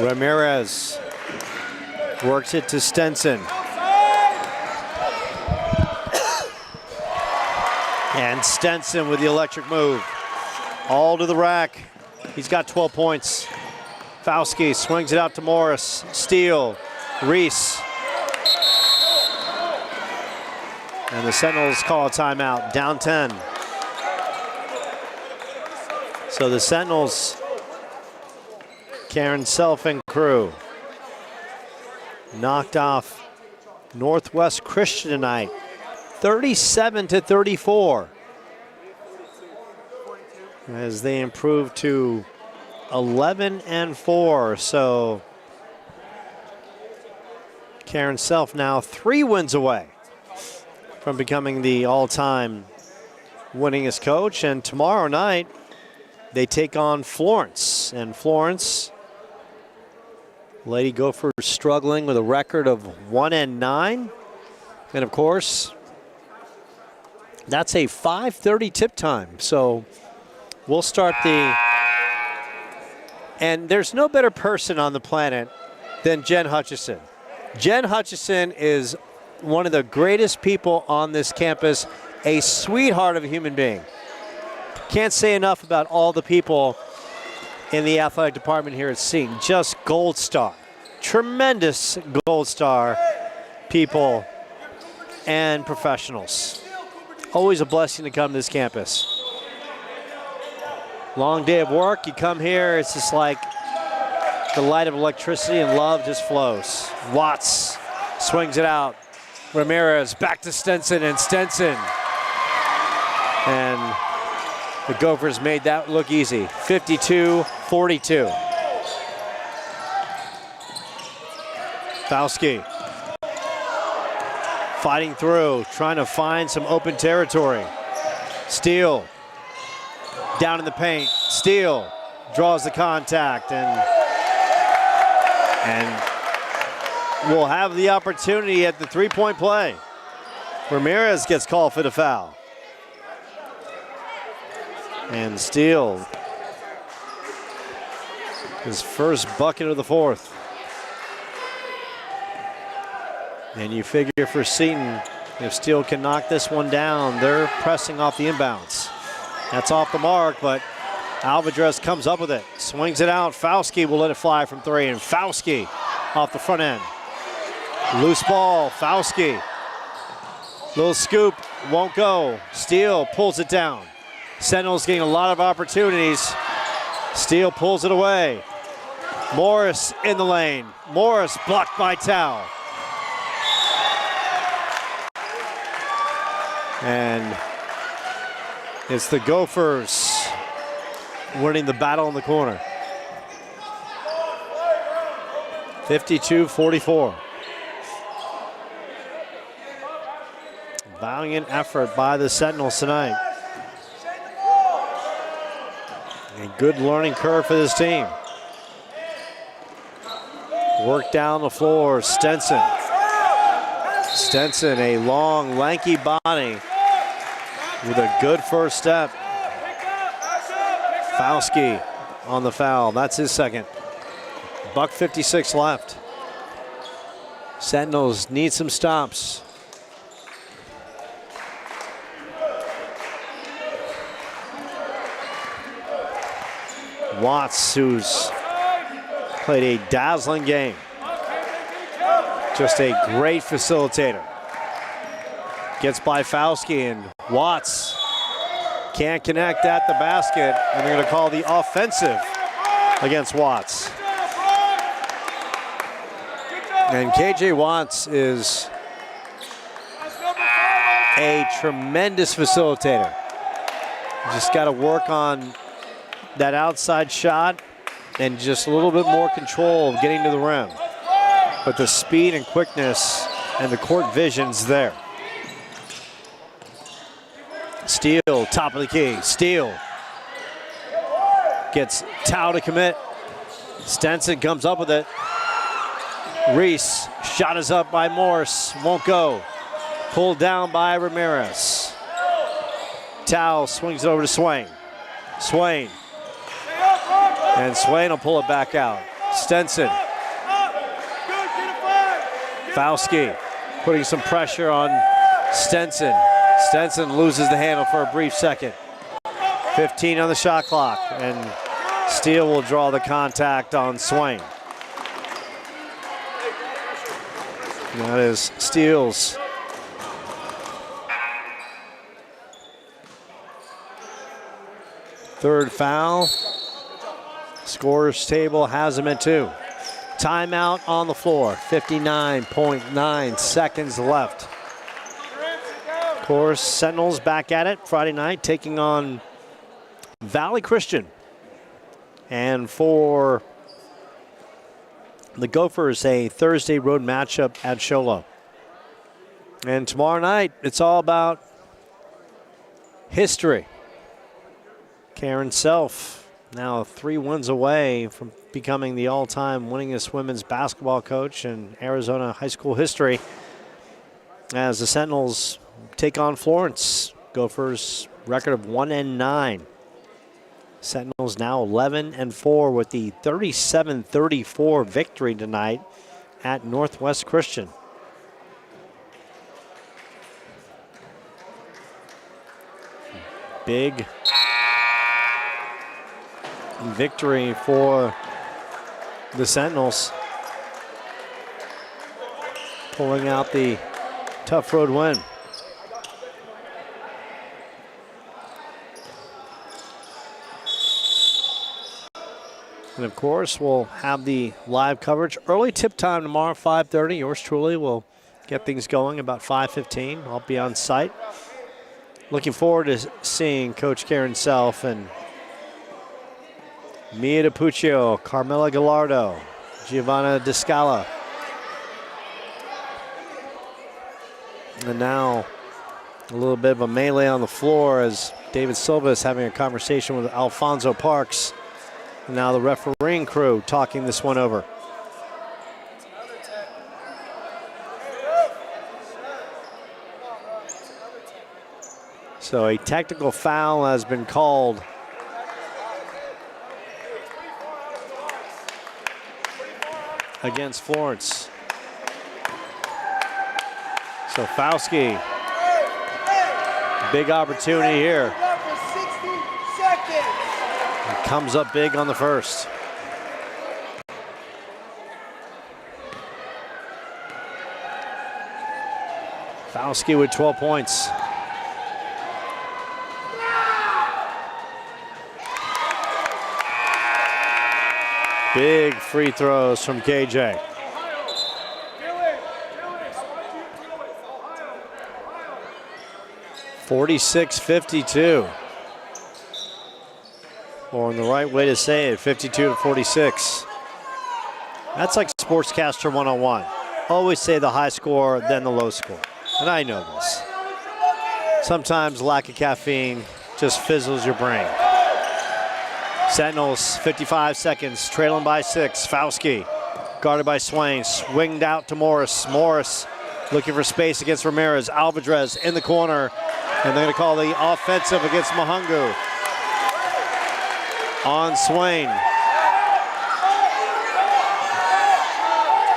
Ramirez works it to Stenson. And Stenson with the electric move. All to the rack. He's got 12 points. Fauski swings it out to Morris. Steele. Reese. And the Sentinels call a timeout. Down 10. So the Sentinels, Karen Self and crew, knocked off Northwest Christian tonight, 37-34, as they improved to 11-4. So Karen Self now 3 wins away from becoming the all-time winningest coach. And tomorrow night, they take on Florence. And Florence, Lady Gophers struggling with a record of 1-9. And of course, that's a 5:30 tip time. So we'll start the, and there's no better person on the planet than Jen Hutchison. Jen Hutchison is one of the greatest people on this campus, a sweetheart of a human being. Can't say enough about all the people in the athletic department here at Seton. Just gold star, tremendous gold star people and professionals. Always a blessing to come to this campus. Long day of work, you come here, it's just like the light of electricity and love just flows. Watts swings it out. Ramirez back to Stenson, and Stenson. And the Gophers made that look easy. 52-42. Fauski fighting through, trying to find some open territory. Steele down in the paint. Steele draws the contact and will have the opportunity at the three-point play. Ramirez gets called for the foul. And Steele, his first bucket of the fourth. And you figure for Seton, if Steele can knock this one down, they're pressing off the inbounds. That's off the mark, but Alvarez comes up with it, swings it out. Fauski will let it fly from 3, and Fauski off the front end. Loose ball, Fauski. Little scoop, won't go. Steele pulls it down. Sentinels getting a lot of opportunities. Steele pulls it away. Morris in the lane. Morris blocked by Tao. And it's the Gophers winning the battle in the corner. 52-44. Valiant effort by the Sentinels tonight. A good learning curve for this team. Work down the floor, Stenson. Stenson, a long, lanky body with a good first step. Fauski on the foul, that's his second. $1:56 left. Sentinels need some stops. Watts, who's played a dazzling game. Just a great facilitator. Gets by Fauski, and Watts can't connect at the basket, and they're going to call the offensive against Watts. And KJ Watts is a tremendous facilitator. Just got to work on that outside shot and just a little bit more control of getting to the rim. But the speed and quickness and the court vision's there. Steele, top of the key. Steele gets Tao to commit. Stenson comes up with it. Reese, shot is up by Morse, won't go. Pulled down by Ramirez. Tao swings it over to Swain. Swain. And Swain will pull it back out. Stenson. Fauski putting some pressure on Stenson. Stenson loses the handle for a brief second. 15 on the shot clock, and Steele will draw the contact on Swain. That is Steele's third foul. Scorers table has him at 2. Timeout on the floor. 59.9 seconds left. Of course, Sentinels back at it Friday night, taking on Valley Christian. And for the Gophers, a Thursday road matchup at Sholo. And tomorrow night, it's all about history. Karen Self now 3 wins away from becoming the all-time winningest women's basketball coach in Arizona high school history as the Sentinels take on Florence. Gophers record of 1-9. Sentinels now 11-4 with the 37-34 victory tonight at Northwest Christian. Big victory for the Sentinels, pulling out the tough road win. And of course, we'll have the live coverage. Early tip time tomorrow, 5:30. Yours truly will get things going about 5:15. I'll be on site. Looking forward to seeing Coach Karen Self and Mia DiPuccio, Carmela Gallardo, Giovanna Descala. And now a little bit of a melee on the floor as David Silva is having a conversation with Alfonso Parks. And now the refereeing crew talking this one over. So a technical foul has been called against Florence. So Fauski, big opportunity here. He comes up big on the first. Fauski with 12 points. Big free throws from KJ. (46-52). Or in the right way to say it, 52-46. That's like Sportscaster 101. Always say the high score, then the low score. And I know this. Sometimes lack of caffeine just fizzles your brain. Sentinels, 55 seconds, trailing by 6. Fauski, guarded by Swain, swinged out to Morris. Morris looking for space against Ramirez. Alvarez in the corner, and they're going to call the offensive against Mahungu on Swain.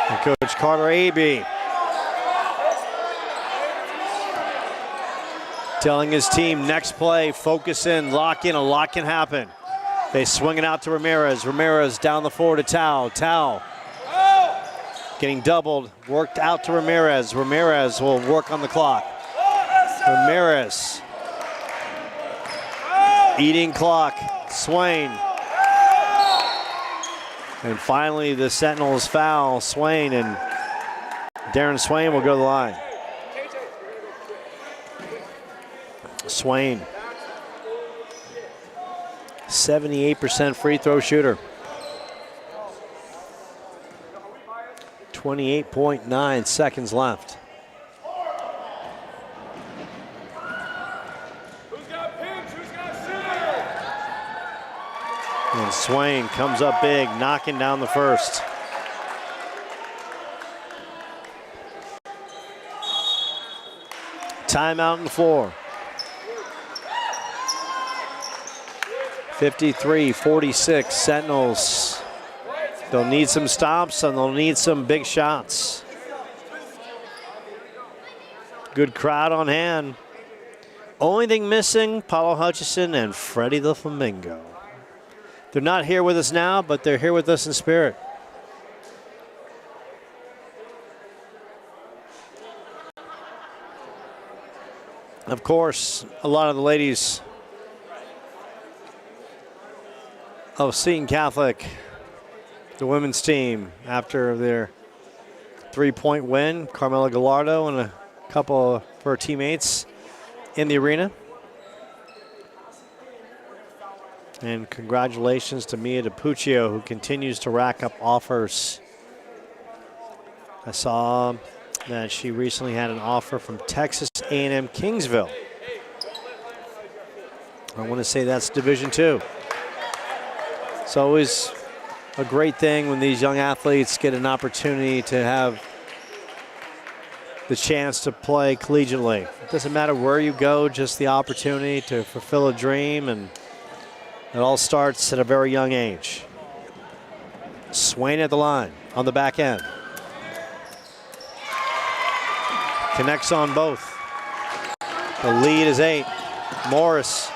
And Coach Carter Abey telling his team, next play, focus in, lock in, a lot can happen. They swing it out to Ramirez. Ramirez down the floor to Tao. Tao getting doubled, worked out to Ramirez. Ramirez will work on the clock. Ramirez eating clock. Swain. And finally the Sentinels foul Swain, and Darren Swain will go to the line. Swain, 78% free throw shooter. 28.9 seconds left. And Swain comes up big, knocking down the first. Timeout on the floor. 53-46, Sentinels They'll need some stops and they'll need some big shots. Good crowd on hand. Only thing missing, Paulo Hutchison and Freddie the Flamingo. They're not here with us now, but they're here with us in spirit. Of course, a lot of the ladies of Seton Catholic, the women's team, after their 3-point win, Carmela Gallardo and a couple of her teammates in the arena. And congratulations to Mia DiPuccio, who continues to rack up offers. I saw that she recently had an offer from Texas A&M Kingsville. I want to say that's Division II. It's always a great thing when these young athletes get an opportunity to have the chance to play collegiately. It doesn't matter where you go, just the opportunity to fulfill a dream, and it all starts at a very young age. Swain at the line on the back end. Connects on both. The lead is 8. Morris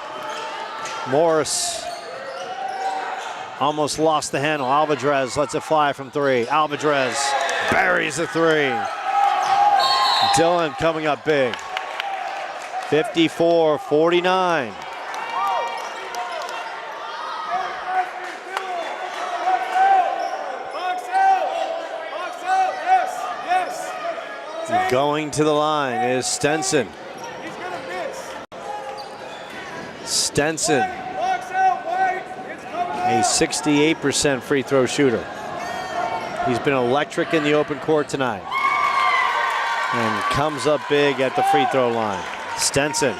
almost lost the handle. Alvarez lets it fly from 3. Alvarez buries the 3. Dillon coming up big. 54-49. Going to the line is Stenson. He's gonna miss. Stenson, Box out, White. It's coming a out. 68% free throw shooter. He's been electric in the open court tonight. And comes up big at the free throw line. Stenson